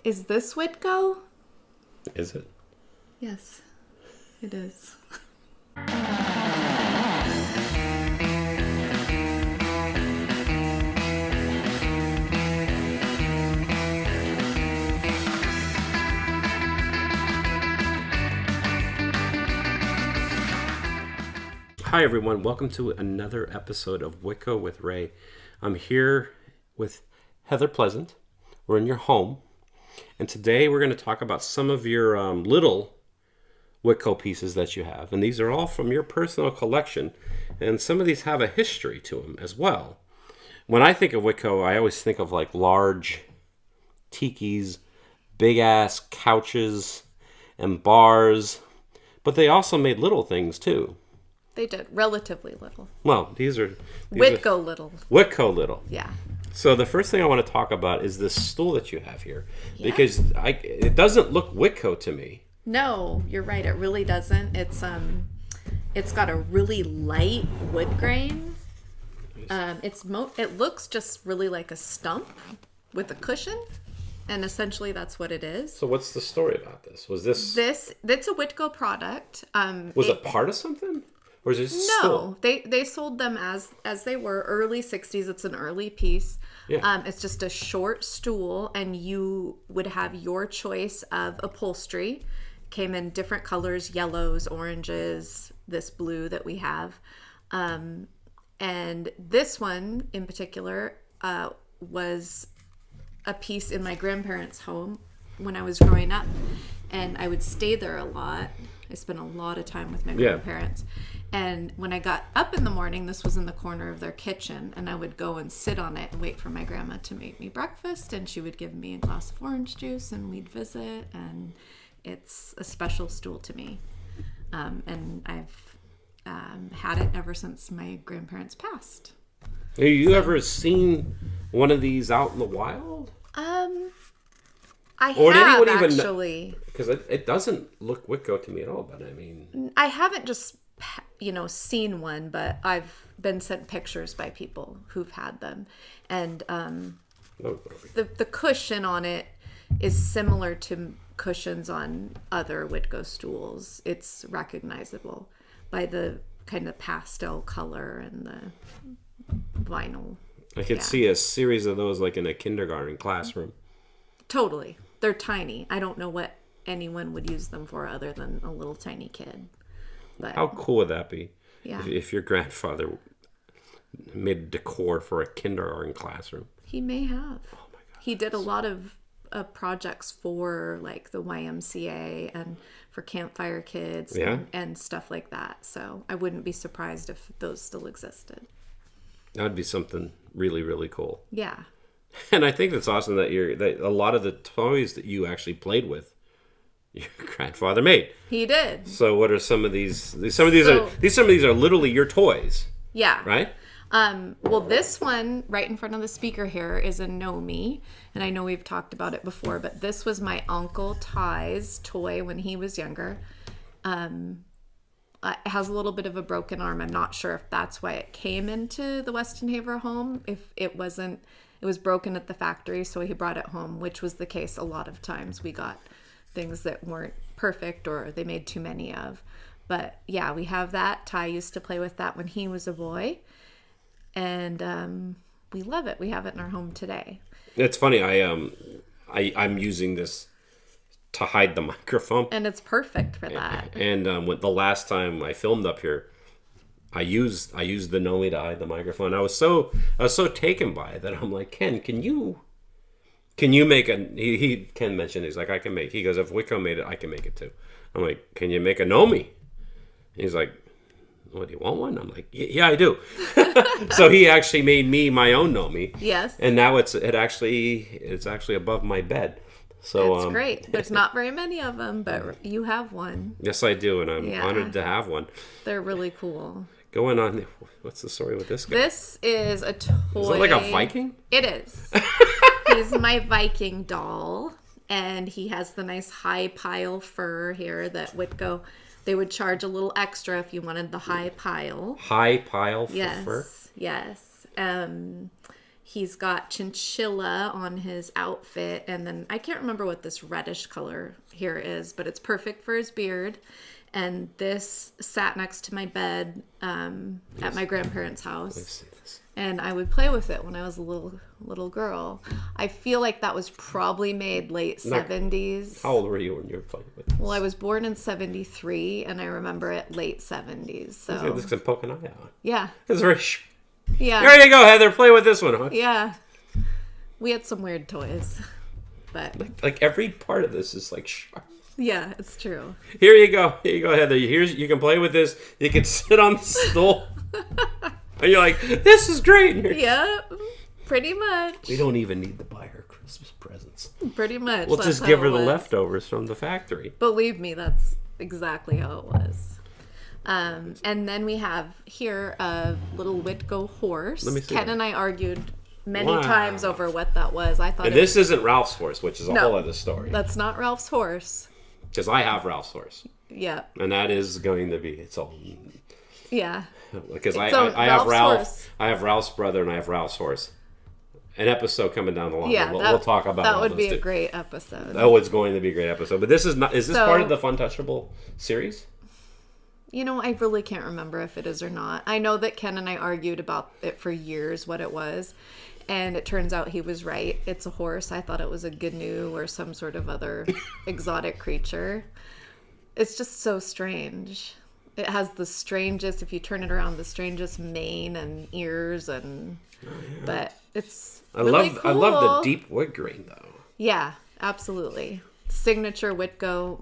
Is this Witco? Is it? Yes, it is. Hi everyone, welcome to another episode of Witco with Ray. I'm here with Heather Pleasant. We're in your home, and today we're going to talk about some of your little Witco pieces that you have, and these are all from your personal collection, and some of these have a history to them as well. When I think of Witco, I always think of like large tikis, big ass couches, and bars, but they also made little things too. They did relatively little. Well, these are Witco little. Witco little. Yeah. So the first thing I want to talk about is this stool that you have here, Yeah. because it doesn't look Witco to me. No, you're right. It really doesn't. It's got a really light wood grain. It looks just really like a stump with a cushion, and essentially that's what it is. So what's the story about this? Was this That's a Witco product. was it part of something? Or is it just No, they sold them as they were early 60s. It's an early piece. Yeah. It's just a short stool, and you would have your choice of upholstery. Came in different colors, yellows, oranges, this blue that we have. And this one in particular was a piece in my grandparents' home when I was growing up, and I would stay there a lot. I spent a lot of time with my grandparents. And when I got up in the morning, this was in the corner of their kitchen, and I would go and sit on it and wait for my grandma to make me breakfast, and she would give me a glass of orange juice, and we'd visit, and it's a special stool to me. And I've had it ever since my grandparents passed. Have you ever seen one of these out in the wild? I have actually. Because it doesn't look Witco to me at all, but I mean... I haven't just, seen one, but I've been sent pictures by people who've had them. And the cushion on it is similar to cushions on other Witco stools. It's recognizable by the kind of pastel color and the vinyl. I could see a series of those like in a kindergarten classroom. Totally. They're tiny. I don't know what anyone would use them for other than a little tiny kid. But how cool would that be? Yeah. If your grandfather made decor for a kindergarten classroom. He may have. Oh my God. He did a lot of projects for like the YMCA and for Campfire Kids and stuff like that. So I wouldn't be surprised if those still existed. That would be something really, really cool. Yeah. And I think that's awesome that that a lot of the toys that you actually played with, your grandfather made. He did. So what are some of these? Some of these are literally your toys. Yeah. Right. Well, this one right in front of the speaker here is a Nomi, and I know we've talked about it before, but this was my Uncle Ty's toy when he was younger. It has a little bit of a broken arm. I'm not sure if that's why it came into the Westenhaver home. If it wasn't, it was broken at the factory, so he brought it home, which was the case a lot of times. We got things that weren't perfect or they made too many of. But yeah, we have that. Ty used to play with that when he was a boy. And we love it. We have it in our home today. It's funny. I'm using this to hide the microphone, and it's perfect for that. And with the last time I filmed up here, I used the Nomi to hide the microphone. I was so taken by it that I'm like, Ken, can you make a? Ken mentioned he's like, I can make. He goes, if Witco made it, I can make it too. I'm like, can you make a Nomi? He's like, what, do you want one? I'm like, yeah, I do. So he actually made me my own Nomi. Yes. And now it's actually above my bed. So it's great. There's not very many of them, but you have one. Yes, I do, and I'm honored to have one. They're really cool. Going on, what's the story with this guy? This is a toy. Is it like a Viking? It is. He's my Viking doll, and he has the nice high pile fur here that Witco. They would charge a little extra if you wanted the high pile. High pile yes, fur? Yes. He's got chinchilla on his outfit, and then I can't remember what this reddish color here is, but it's perfect for his beard. And this sat next to my bed at my grandparents' house. And I would play with it when I was a little girl. I feel like that was probably made late 70s. How old were you when you were playing with this? Well, I was born in 73, and I remember it late 70s. So This can poke an eye out. Yeah. It's very Yeah. There you go, Heather. Play with this one, huh? Yeah. We had some weird toys. But like every part of this is like sharp. Yeah, it's true. Here you go, Heather. You can play with this. You can sit on the stool. And you're like, this is great. Yeah, pretty much. We don't even need to buy her Christmas presents. Pretty much. We'll just give her the leftovers from the factory. Believe me, that's exactly how it was. And then we have here a little Witco horse. Let me see Ken that. and I argued many times over what that was. I thought And this isn't Ralph's horse, which is a whole other story. That's not Ralph's horse. Because I have Ralph's horse. Yeah. And that is going to be its own. Yeah. Because I have Ralph. I have Ralph's brother, and I have Ralph's horse. An episode coming down the line. Yeah, we'll talk about that. Would be a great episode. Oh, it's going to be a great episode. But this is not. Is this part of the Fun Touchable series? You know, I really can't remember if it is or not. I know that Ken and I argued about it for years, what it was. And it turns out he was right. It's a horse. I thought it was a gnu or some sort of other exotic creature. It's just so strange. It has the strangest, if you turn it around, the strangest mane and ears, and but it's really cool. I love the deep wood grain though. Yeah, absolutely. Signature Witco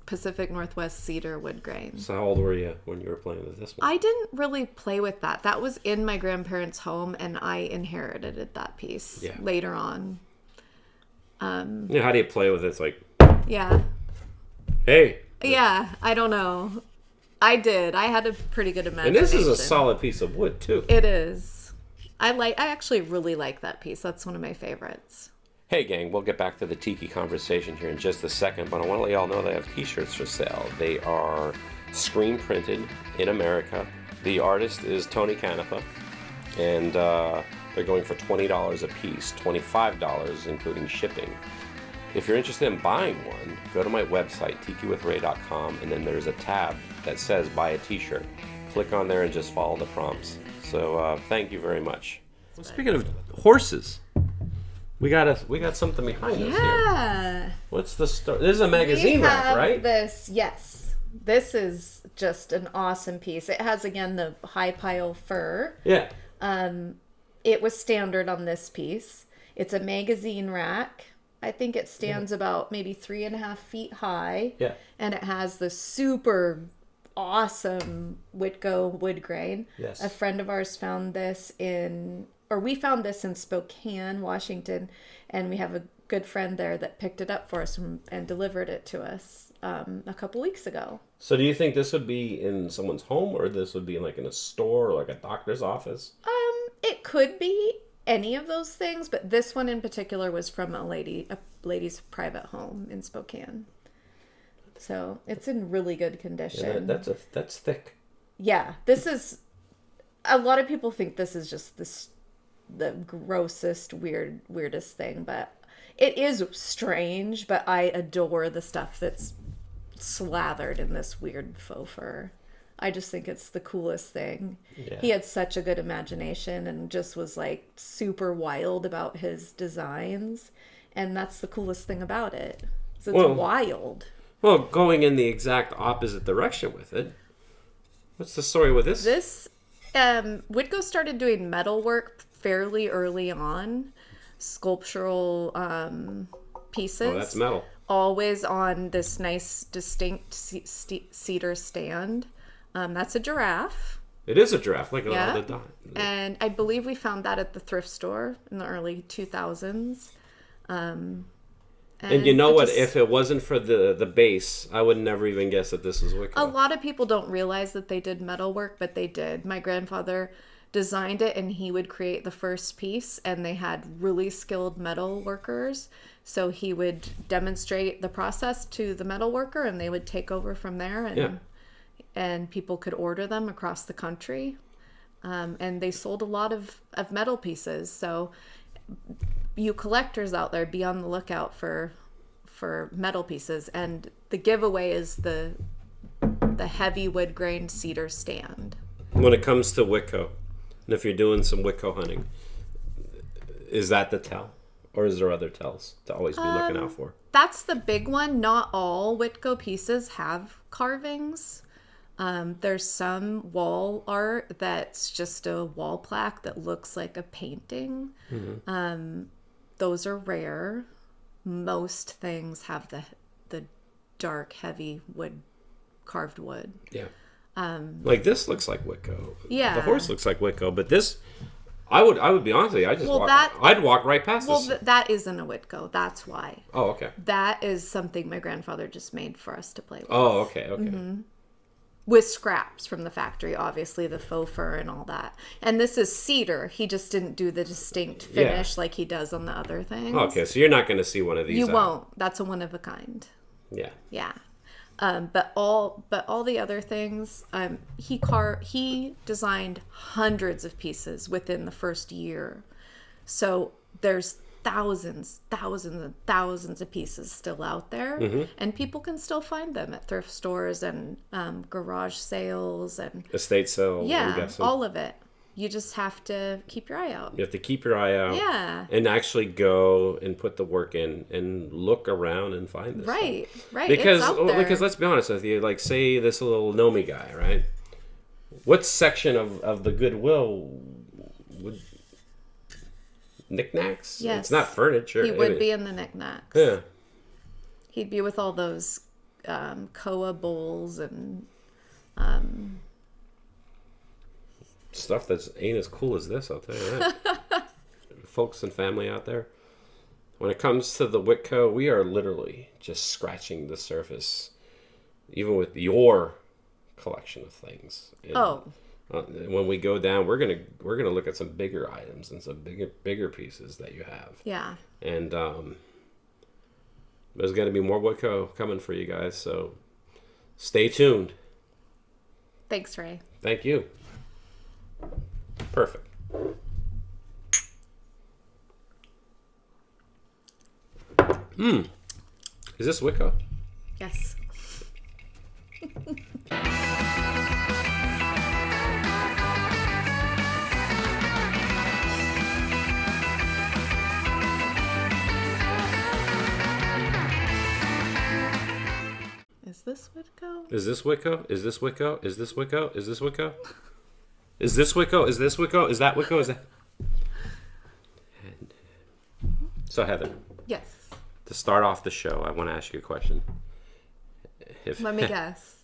Pacific Northwest cedar wood grain. So how old were you when you were playing with this one? I didn't really play with that. That was in my grandparents' home, and I inherited that piece later on. How do you play with it? It's like, yeah. Hey. Yeah, I don't know. I did. I had a pretty good imagination. And this is a solid piece of wood too. It is. I actually really like that piece. That's one of my favorites. Hey gang, we'll get back to the Tiki conversation here in just a second, but I want to let y'all know they have t-shirts for sale. They are screen printed in America. The artist is Tony Canepa, and they're going for $20 a piece, $25 including shipping. If you're interested in buying one, go to my website, tikiwithray.com, and then there's a tab that says buy a t-shirt. Click on there and just follow the prompts. So thank you very much. Well, speaking of horses, we got something behind us here. Yeah. What's the story? This is a magazine rack, right? Yes. This is just an awesome piece. It has, again, the high pile fur. Yeah. It was standard on this piece. It's a magazine rack. I think it stands about maybe 3.5 feet high. Yeah. And it has the super awesome Witco wood grain. Yes. A friend of ours found this we found this in Spokane, Washington, and we have a good friend there that picked it up for us and delivered it to us a couple weeks ago. So do you think this would be in someone's home, or this would be like in a store or like a doctor's office? It could be any of those things, but this one in particular was from a lady's private home in Spokane. So it's in really good condition. Yeah, that's thick. Yeah, this is. A lot of people think this is just the grossest, weirdest thing, but it is strange. But I adore the stuff that's slathered in this weird faux fur. I just think it's the coolest thing. Yeah. He had such a good imagination and just was like super wild about his designs, and that's the coolest thing about it. So it's wild. Well, going in the exact opposite direction with it. What's the story with this? This Witco started doing metal work fairly early on, sculptural pieces. Oh, that's metal. Always on this nice, distinct cedar stand. That's a giraffe. It is a giraffe, like yeah. the And I believe we found that at the thrift store in the early 2000s. And you know what? If it wasn't for the base, I would never even guess that this was Witco. A lot of people don't realize that they did metal work, but they did. My grandfather designed it, and he would create the first piece, and they had really skilled metal workers. So he would demonstrate the process to the metal worker, and they would take over from there, and people could order them across the country. And they sold a lot of metal pieces. So you collectors out there, be on the lookout for metal pieces. And the giveaway is the heavy wood grain cedar stand. When it comes to Witco, and if you're doing some Witco hunting, is that the tell? Or is there other tells to always be looking out for? That's the big one. Not all Witco pieces have carvings. There's some wall art that's just a wall plaque that looks like a painting. Those are rare. Most things have the dark, heavy wood, carved wood. Yeah. Like this looks like Witco. Yeah. The horse looks like Witco, but this, I would be honest with you, I'd walk right past this. Well, that isn't a Witco. That's why. Oh, okay. That is something my grandfather just made for us to play with. Oh, okay. With scraps from the factory, obviously, the faux fur and all that. And this is cedar. He just didn't do the distinct finish like he does on the other things. Okay, so you're not going to see one of these. You won't. That's a one of a kind. Yeah. Yeah. But all the other things, he designed hundreds of pieces within the first year. So there's thousands of pieces still out there, and people can still find them at thrift stores and garage sales and estate sales. Yeah, all of it. You just have to keep your eye out. You have to keep your eye out. Yeah. And actually go and put the work in and look around and find this. Right. Because it's out there. Because let's be honest with you, like say this little Nomi guy, right? What section of the Goodwill would knickknacks? Yes. It's not furniture. He would be in the knickknacks. Yeah. He'd be with all those koa bowls and stuff that ain't as cool as this, I'll tell you that. Folks and family out there, when it comes to the Witco, we are literally just scratching the surface, even with your collection of things. And, when we go down, we're gonna look at some bigger items and some bigger pieces that you have. Yeah. And there's gonna be more Witco coming for you guys, so stay tuned. Thanks, Ray. Thank you. Perfect. Is this Witco? Yes. Is this Witco? Is this Witco? Is this Witco? Is this Witco? Is this Witco? Is this Witco? Is this Witco? Is that Witco? Is that? So Heather. Yes. To start off the show, I want to ask you a question. Let me guess.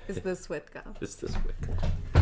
Is this Witco? Is this Witco?